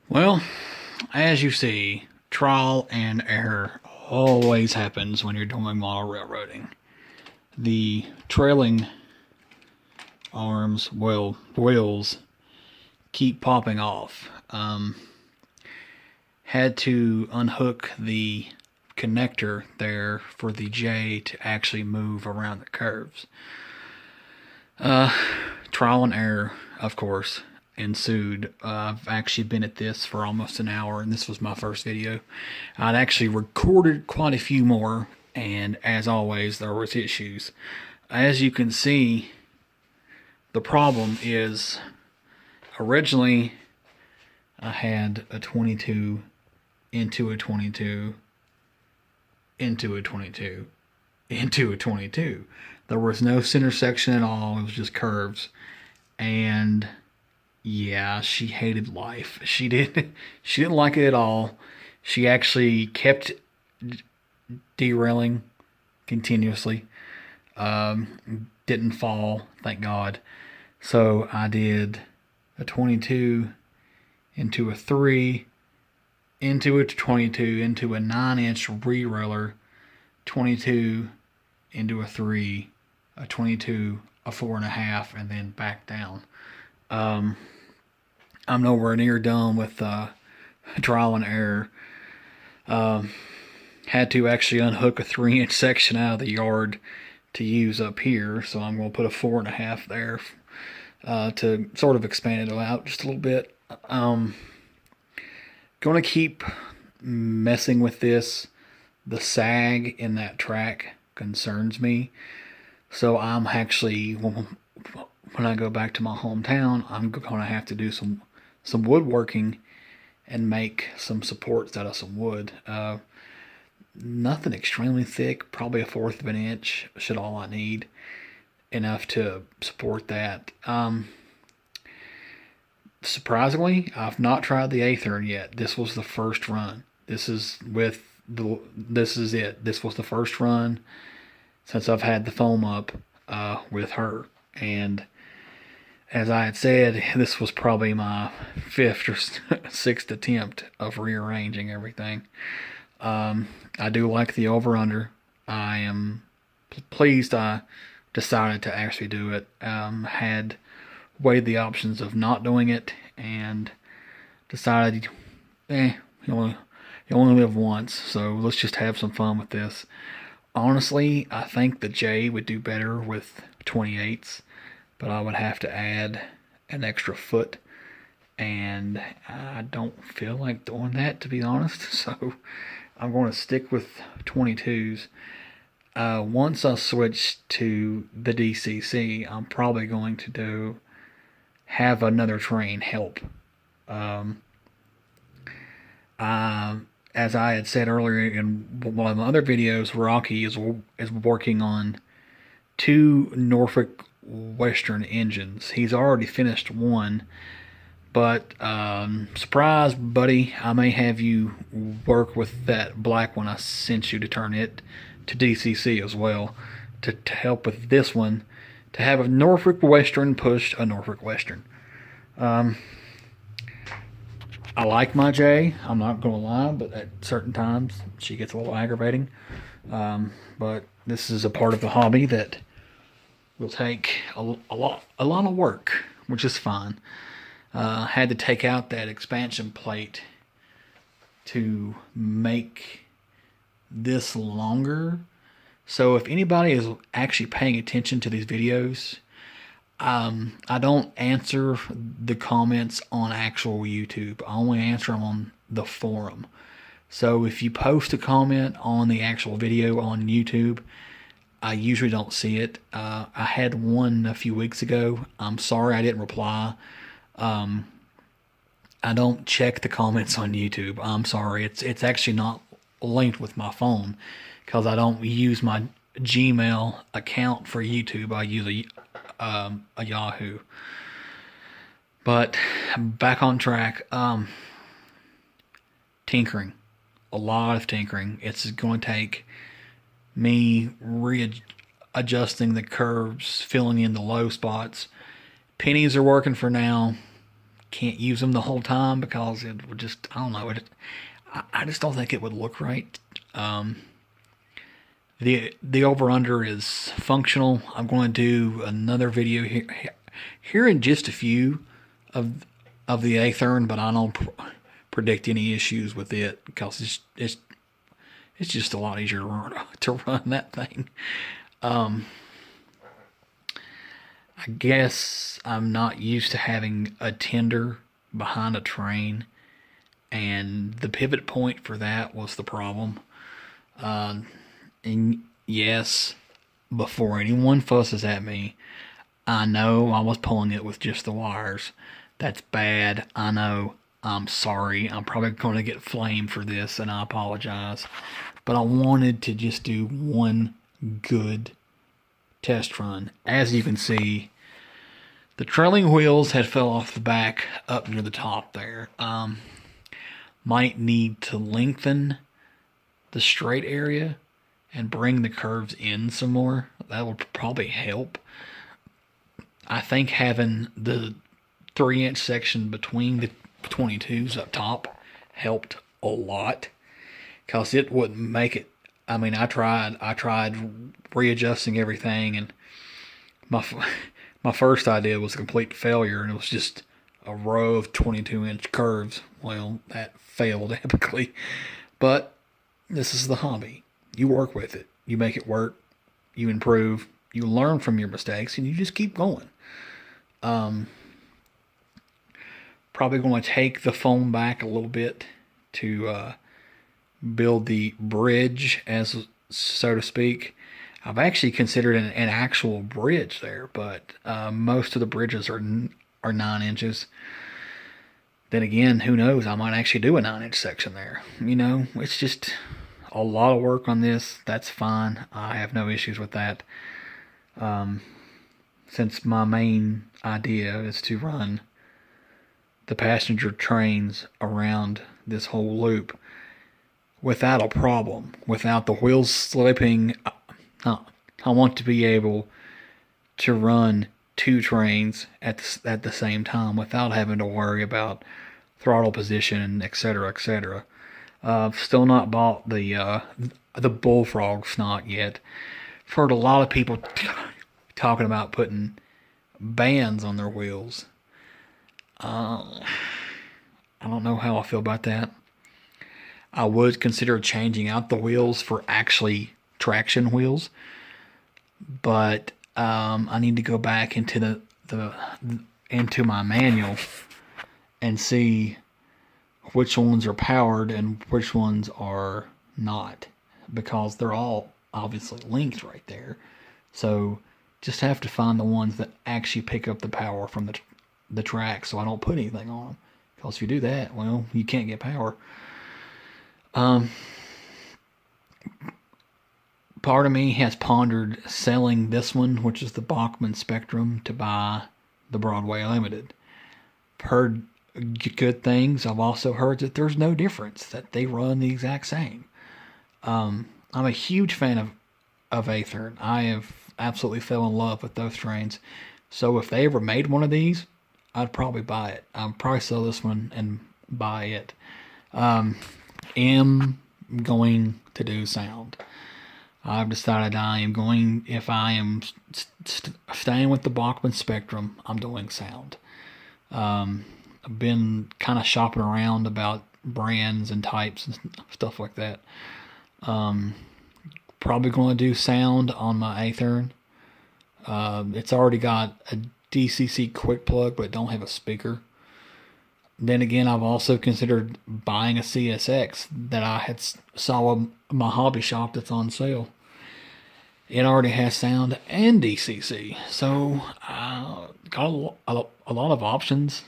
Well, as you see, trial and error always happens when you're doing model railroading. The trailing arms, well, wheels keep popping off. Had to unhook the connector there for the J to actually move around the curves. Trial and error, of course, ensued. I've actually been at this for almost an hour, and this was my first video. I'd actually recorded quite a few more, and as always, there was issues. As you can see, the problem is originally I had a 22 into a 22 into a 22 into a 22. There was no center section at all. It was just curves. And yeah, she hated life. She didn't like it at all. She actually kept derailing continuously. Didn't fall, thank God. So I did a 22 into a 3 into a 22 into a 9-inch re-roller, 22 into a 3, a 22, a 4.5, and then back down. I'm nowhere near done with trial and error. Had to actually unhook a 3-inch section out of the yard to use up here, so I'm going to put a 4.5 there to sort of expand it out just a little bit. Going to keep messing with this. The sag in that track concerns me. So I'm actually, when I go back to my hometown, I'm going to have to do some woodworking and make some supports out of some wood. Nothing extremely thick, probably 1/4 of an inch should all I need. Enough to support that. Surprisingly, I've not tried the Aether yet. This was the first run. This is it. This was the first run since I've had the foam up with her. And as I had said, this was probably my 5th or 6th attempt of rearranging everything. I do like the over-under. I am pleased I decided to actually do it. Had weighed the options of not doing it and decided, you only live once, so let's just have some fun with this. Honestly, I think the J would do better with 28s, but I would have to add an extra foot, and I don't feel like doing that, to be honest, so I'm going to stick with 22s. Once I switch to the DCC, I'm probably going to have another train help. As I had said earlier in one of my other videos, Rocky is working on 2 Norfolk Western engines. He's already finished one, but surprise, buddy, I may have you work with that black one I sent you to turn it to DCC as well, to help with this one, to have a Norfolk Western push a Norfolk Western. I like my J, I'm not going to lie, but at certain times she gets a little aggravating. But this is a part of the hobby that will take a lot of work, which is fine. Had to take out that expansion plate to make this longer. So if anybody is actually paying attention to these videos, I don't answer the comments on actual YouTube. I only answer them on the forum. So if you post a comment on the actual video on YouTube, I usually don't see it. I had one a few weeks ago. I'm sorry I didn't reply. I don't check the comments on YouTube. I'm sorry. It's actually not linked with my phone because I don't use my Gmail account for YouTube. I use a Yahoo. But back on track. Tinkering, a lot of tinkering. It's going to take me readjusting the curves, filling in the low spots. Pennies are working for now. can't use them the whole time because it would just, I don't know, I just don't think it would look right. Um, the over under is functional. I'm going to do another video here in just a few of the Aethern, but I don't predict any issues with it because it's just a lot easier to run that thing. I guess I'm not used to having a tender behind a train, and the pivot point for that was the problem. And yes, before anyone fusses at me, I know I was pulling it with just the wires. That's bad. I know. I'm sorry. I'm probably going to get flamed for this, and I apologize. But I wanted to just do one good test run. As you can see, the trailing wheels had fell off the back up near the top there. Might need to lengthen the straight area and bring the curves in some more. That would probably help. I think having the 3-inch section between the 22s up top helped a lot because it wouldn't make it. I mean, I tried readjusting everything, and my first idea was a complete failure, and it was just a row of 22-inch curves. Well, that failed epically, but this is the hobby. You work with it. You make it work. You improve. You learn from your mistakes, and you just keep going. Probably going to take the foam back a little bit to build the bridge, as so to speak. I've actually considered an actual bridge there, but most of the bridges are 9 inches. Then again, who knows? I might actually do a 9-inch section there. You know, it's just a lot of work on this. That's fine. I have no issues with that. Since my main idea is to run the passenger trains around this whole loop without a problem, without the wheels slipping. I want to be able to run 2 trains at the same time without having to worry about throttle position, etc., etc. Still not bought the bullfrog snot yet. I've heard a lot of people talking about putting bands on their wheels. I don't know how I feel about that. I would consider changing out the wheels for actually traction wheels, but I need to go back into into my manual and see which ones are powered and which ones are not, because they're all obviously linked right there. So just have to find the ones that actually pick up the power from the track, so I don't put anything on them. Because if you do that, well, you can't get power. Part of me has pondered selling this one, which is the Bachmann Spectrum, to buy the Broadway Limited. Heard good things. I've also heard that there's no difference, that they run the exact same. I'm a huge fan of Aethern. I have absolutely fell in love with those trains. So if they ever made one of these, I'd probably buy it. I'd probably sell this one and buy it. Am going to do sound. I've decided I am going, if I am staying with the Bachmann Spectrum, I'm doing sound. I've been kind of shopping around about brands and types and stuff like that. Probably going to do sound on my Aethern. It's already got a DCC quick plug, but it don't have a speaker. Then again, I've also considered buying a CSX that I had saw in my hobby shop that's on sale. It already has sound and DCC, so got a lot of options.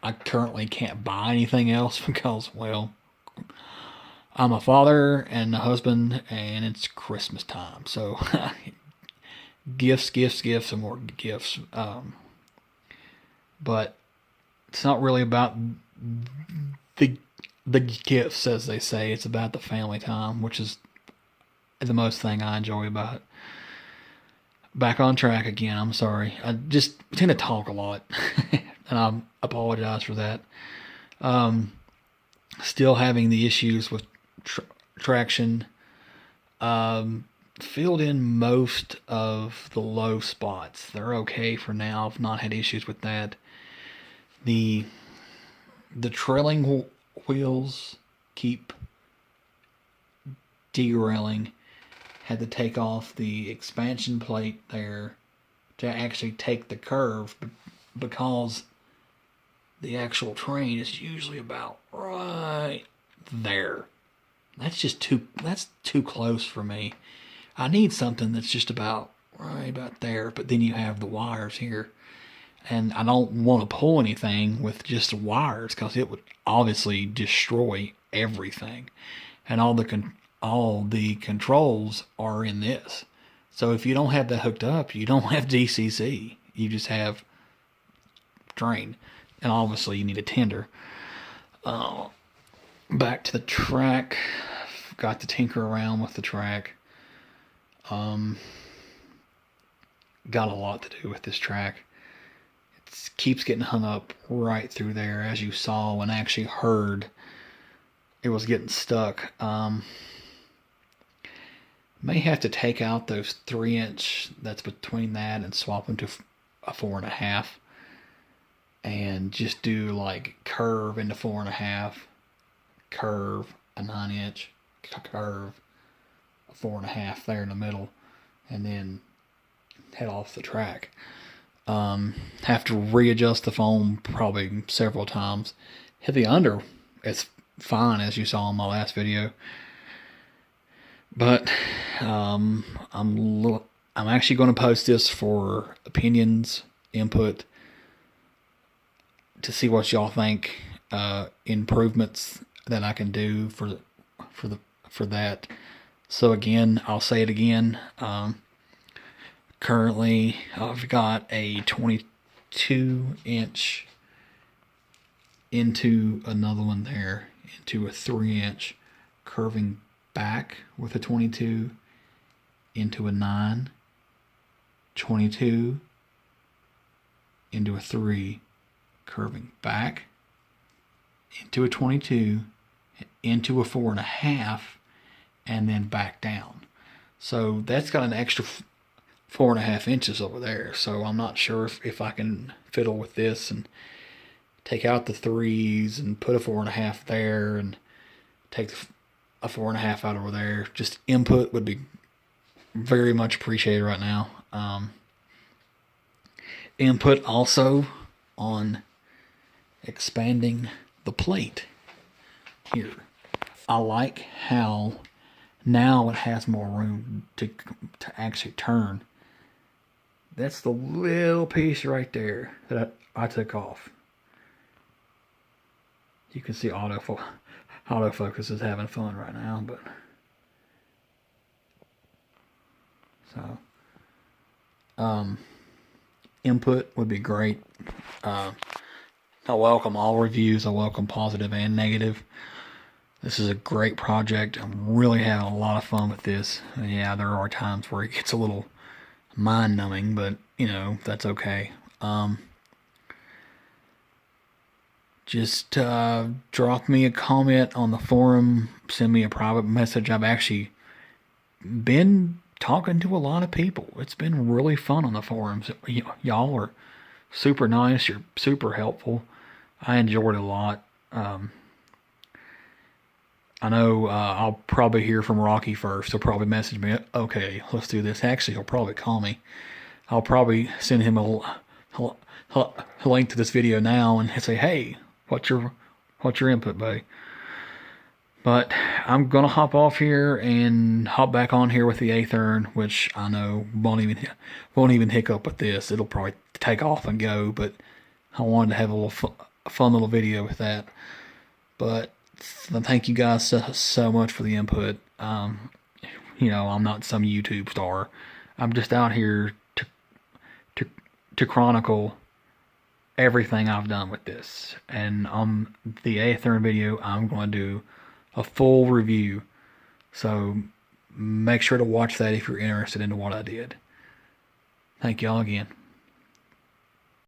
I currently can't buy anything else because, well, I'm a father and a husband, and it's Christmas time, so gifts, and more gifts. But it's not really about the gifts, as they say. It's about the family time, which is the most thing I enjoy about it. Back on track again. I'm sorry. I just tend to talk a lot. and I apologize for that. Still having the issues with traction. Filled in most of the low spots. They're okay for now. I've not had issues with that. The trailing wheels keep derailing. Had to take off the expansion plate there to actually take the curve, because the actual train is usually about right there. That's too close for me. I need something that's just about right about there, but then you have the wires here. And I don't want to pull anything with just the wires, because it would obviously destroy everything. And all the controls are in this. So if you don't have that hooked up, you don't have DCC. You just have train. And obviously you need a tender. Back to the track. Got to tinker around with the track. Got a lot to do with this track. It keeps getting hung up right through there, as you saw and actually heard. It was getting stuck. May have to take out those 3-inch that's between that and swap them to a 4.5, and just do like curve into 4.5, curve a 9-inch, curve a 4.5 there in the middle, and then head off the track. Have to readjust the foam probably several times. Hit the under, it's fine, as you saw in my last video. But I'm actually going to post this for opinions, input, to see what y'all think, improvements that I can do for that. So again, I'll say it again. Currently, I've got a 22-inch into another one there, into a 3-inch, curving back with a 22 into a 9, 22 into a 3, curving back into a 22, into a 4.5, and then back down. So that's got an extra 4.5 inches over there. So I'm not sure if I can fiddle with this and take out the 3s and put a 4.5 there and take a 4.5 out over there. Just input would be very much appreciated right now. Input also on expanding the plate here. I like how now it has more room to actually turn. That's the little piece right there that I took off. You can see autofocus is having fun right now, but so input would be great. I welcome all reviews. I welcome positive and negative. This is a great project. I'm really having a lot of fun with this. Yeah, there are times where it gets a little mind-numbing, but you know, that's okay. Just drop me a comment on the forum, send me a private message. I've actually been talking to a lot of people. It's been really fun on the forums. Y'all are super nice. You're super helpful. I enjoyed it a lot. I know I'll probably hear from Rocky first. He'll probably message me, okay, let's do this. Actually, he'll probably call me. I'll probably send him a link to this video now and say, hey, what's your input, buddy? But I'm going to hop off here and hop back on here with the Aethern, which I know won't even hiccup with this. It'll probably take off and go, but I wanted to have a little fun little video with that. But thank you guys so much for the input. You know, I'm not some YouTube star. I'm just out here to chronicle everything I've done with this. And on the Aethern video, I'm going to do a full review. So make sure to watch that if you're interested into what I did. Thank y'all again.